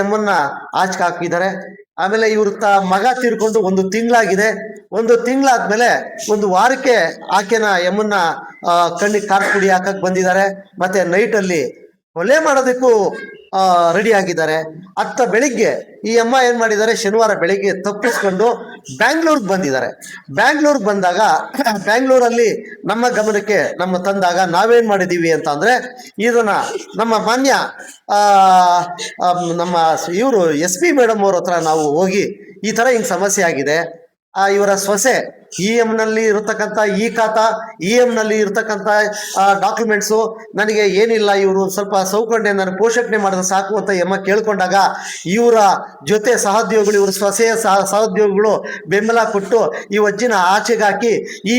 ಎಮ್ಮನ್ನ ಆಚೆ ಹಾಕಿದ್ದಾರೆ. ಆಮೇಲೆ ಇವ್ರ ಮಗ ತೀರ್ಕೊಂಡು 1 ತಿಂಗಳಾಗಿದೆ. 1 ತಿಂಗಳಾದ್ಮೇಲೆ 1 ವಾರಕ್ಕೆ ಆಕೆನ ಎಮ್ಮನ್ನ ಕಣ್ಣಿಗೆ ಖಾರ ಪುಡಿ ಹಾಕಕ್ ಬಂದಿದ್ದಾರೆ. ಮತ್ತೆ ನೈಟಲ್ಲಿ ಕೊಲೆ ಮಾಡೋದಕ್ಕೂ ರೆಡಿ ಆಗಿದ್ದಾರೆ. ಬೆಳಿಗ್ಗೆ ಈ ಅಮ್ಮ ಏನ್ ಮಾಡಿದ್ದಾರೆ, ಶನಿವಾರ ಬೆಳಿಗ್ಗೆ ತಪ್ಪಿಸ್ಕೊಂಡು ಬ್ಯಾಂಗ್ಳೂರ್ಗೆ ಬಂದಿದ್ದಾರೆ. ಬ್ಯಾಂಗ್ಳೂರ್ಗೆ ಬಂದಾಗ ಬ್ಯಾಂಗ್ಳೂರಲ್ಲಿ ನಮ್ಮ ಗಮನಕ್ಕೆ ತಂದಾಗ ನಾವೇನ್ ಮಾಡಿದೀವಿ ಅಂತ ಅಂದ್ರೆ, ಇದನ್ನ ನಮ್ಮ ಮಾನ್ಯ ನಮ್ಮ ಇವರು SP ಮೇಡಮ್ ಅವ್ರ ಹತ್ರ ನಾವು ಹೋಗಿ ಈ ತರ ಹಿಂಗ್ ಸಮಸ್ಯೆ ಆಗಿದೆ, ಇವರ ಸೊಸೆ EM ನಲ್ಲಿ ಇರತಕ್ಕಂಥ ಖಾತಾ EM ನಲ್ಲಿ ಇರತಕ್ಕಂಥ ಡಾಕ್ಯುಮೆಂಟ್ಸು ನನಗೆ ಏನಿಲ್ಲ, ಇವರು ಸ್ವಲ್ಪ ಸೌಕರ್ಯ ನಾನು ಪೋಷಣೆ ಮಾಡಿದ್ರೆ ಸಾಕು ಅಂತ ಎಮ್ಮ ಕೇಳ್ಕೊಂಡಾಗ ಇವರ ಜೊತೆ ಸಹೋದ್ಯೋಗಿಗಳು, ಇವ್ರ ಸೊಸೆಯ ಸಹೋದ್ಯೋಗಿಗಳು ಬೆಂಬಲ ಕೊಟ್ಟು ಈ ಅಜ್ಜಿನ ಆಚೆಗೆ ಹಾಕಿ ಈ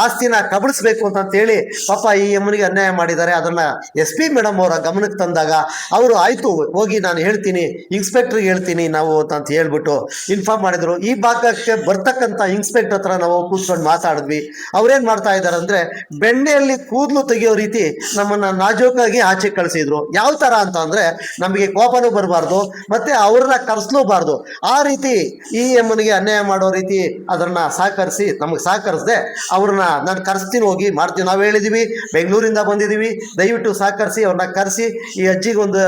ಆಸ್ತಿನ ಕಬಳಿಸ್ಬೇಕು ಅಂತೇಳಿ ಪಾಪ ಈ ಎಮ್ಮನಿಗೆ ಅನ್ಯಾಯ ಮಾಡಿದ್ದಾರೆ. ಅದನ್ನ SP ಮೇಡಮ್ ಅವರ ಗಮನಕ್ಕೆ ತಂದಾಗ ಅವರು ಆಯ್ತು ಹೋಗಿ ನಾನು ಹೇಳ್ತೀನಿ, ಇನ್ಸ್ಪೆಕ್ಟರ್ಗೆ ಹೇಳ್ತೀನಿ ನಾವು ಅಂತ ಹೇಳ್ಬಿಟ್ಟು ಇನ್ಫಾರ್ಮ್ ಮಾಡಿದ್ರು. ಈ ಭಾಗಕ್ಕೆ ಬರ್ತಕ್ಕಂಥ ಇನ್ಸ್ಪೆಕ್ಟರ್ ಹತ್ರ ನಾವು ಕೂತ್ಕೊಂಡು ಮಾತಾಡಿದ್ವಿ. ಅವ್ರೇನ್ ಮಾಡ್ತಾ ಇದಾರೆ ಅಂದ್ರೆ, ಬೆಣ್ಣೆಯಲ್ಲಿ ಕೂದಲು ತೆಗೆಯೋ ರೀತಿ ನಮ್ಮನ್ನ ನಾಜೂಕಾಗಿ ಆಚೆ ಕಳಿಸಿದ್ರು. ಯಾವ ತರ ಅಂತ ಅಂದ್ರೆ, ನಮಗೆ ಕೋಪನೂ ಬರಬಾರ್ದು ಮತ್ತೆ ಅವ್ರನ್ನ ಕರ್ಸ್ಲೂಬಾರ್ದು. ಆ ರೀತಿ ಈ ಎಮ್ಮನಿಗೆ ಅನ್ಯಾಯ ಮಾಡೋ ರೀತಿ ಅದನ್ನ ಸಹಕರಿಸಿ ನಮಗೆ ಸಹಕರಿಸದೆ ಅವ್ರನ್ನ ನಾನು ಕರೆಸ್ತೀನಿ, ಹೋಗಿ ಮಾಡ್ತೀವಿ. ನಾವು ಹೇಳಿದೀವಿ ಬೆಂಗಳೂರಿಂದ ಬಂದಿದೀವಿ, ದಯವಿಟ್ಟು ಸಹಕರಿಸಿ ಅವ್ರನ್ನ ಕರೆಸಿ ಈ ಅಜ್ಜಿಗೆ ಒಂದು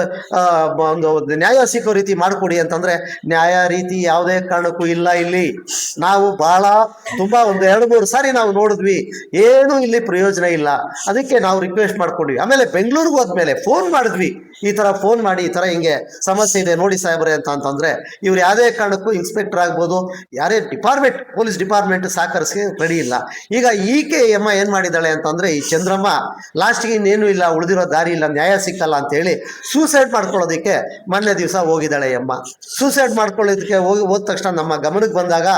ನ್ಯಾಯ ಸಿಕ್ಕೋ ರೀತಿ ಮಾಡಿಕೊಡಿ ಅಂತಂದ್ರೆ, ನ್ಯಾಯ ರೀತಿ ಯಾವುದೇ ಕಾರಣಕ್ಕೂ ಇಲ್ಲ. ಇಲ್ಲಿ ನಾವು ಬಹಳ ತುಂಬಾ 2-3 ಸಾರಿ ನಾವು ನೋಡಿದ್ವಿ, ಏನು ಇಲ್ಲಿ ಪ್ರಯೋಜನ ಇಲ್ಲ. ಅದಕ್ಕೆ ನಾವು ರಿಕ್ವೆಸ್ಟ್ ಮಾಡ್ಕೊಂಡ್ವಿ. ಆಮೇಲೆ ಬೆಂಗಳೂರಿಗೆ ಹೋದ್ಮೇಲೆ ಫೋನ್ ಮಾಡಿದ್ವಿ, ಈ ತರ ಫೋನ್ ಮಾಡಿ ಈ ತರ ಹಿಂಗೆ ಸಮಸ್ಯೆ ಇದೆ ನೋಡಿ ಸಾಹೇಬ್ರೆ ಅಂತಂದ್ರೆ, ಇವ್ರು ಯಾವುದೇ ಕಾರಣಕ್ಕೂ ಇನ್ಸ್ಪೆಕ್ಟರ್ ಆಗ್ಬೋದು, ಯಾರೇ ಡಿಪಾರ್ಟ್ಮೆಂಟ್ ಪೊಲೀಸ್ ಡಿಪಾರ್ಟ್ಮೆಂಟ್ ಸಹಕರಿಸಿ ರೆಡಿ ಇಲ್ಲ. ಈಗ ಈಕೆ ಎಮ್ಮ ಏನ್ ಮಾಡಿದಾಳೆ ಅಂತಂದ್ರೆ, ಈ ಚಂದ್ರಮ್ಮ ಲಾಸ್ಟ್ಗೆ ಇನ್ನೇನು ಇಲ್ಲ, ಉಳಿದಿರೋ ದಾರಿ ಇಲ್ಲ, ನ್ಯಾಯ ಸಿಕ್ಕಲ್ಲ ಅಂತ ಹೇಳಿ ಸೂಸೈಡ್ ಮಾಡ್ಕೊಳ್ಳೋದಕ್ಕೆ ಮೊನ್ನೆ ದಿವಸ ಹೋಗಿದ್ದಾಳೆ ಎಮ್ಮ. ಸೂಸೈಡ್ ಮಾಡ್ಕೊಳ್ಳೋದಕ್ಕೆ ಹೋದ ತಕ್ಷಣ ನಮ್ಮ ಗಮನಕ್ಕೆ ಬಂದಾಗ